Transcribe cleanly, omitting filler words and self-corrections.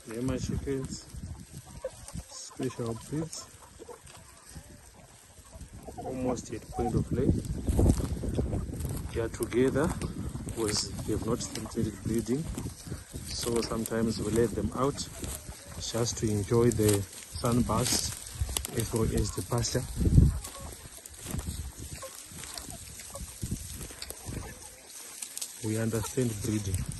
They're my chickens, special breeds, almost at point of lay. They are together because they have not started breeding, so sometimes we let them out just to enjoy the sunburst as well as the pasture. We understand breeding.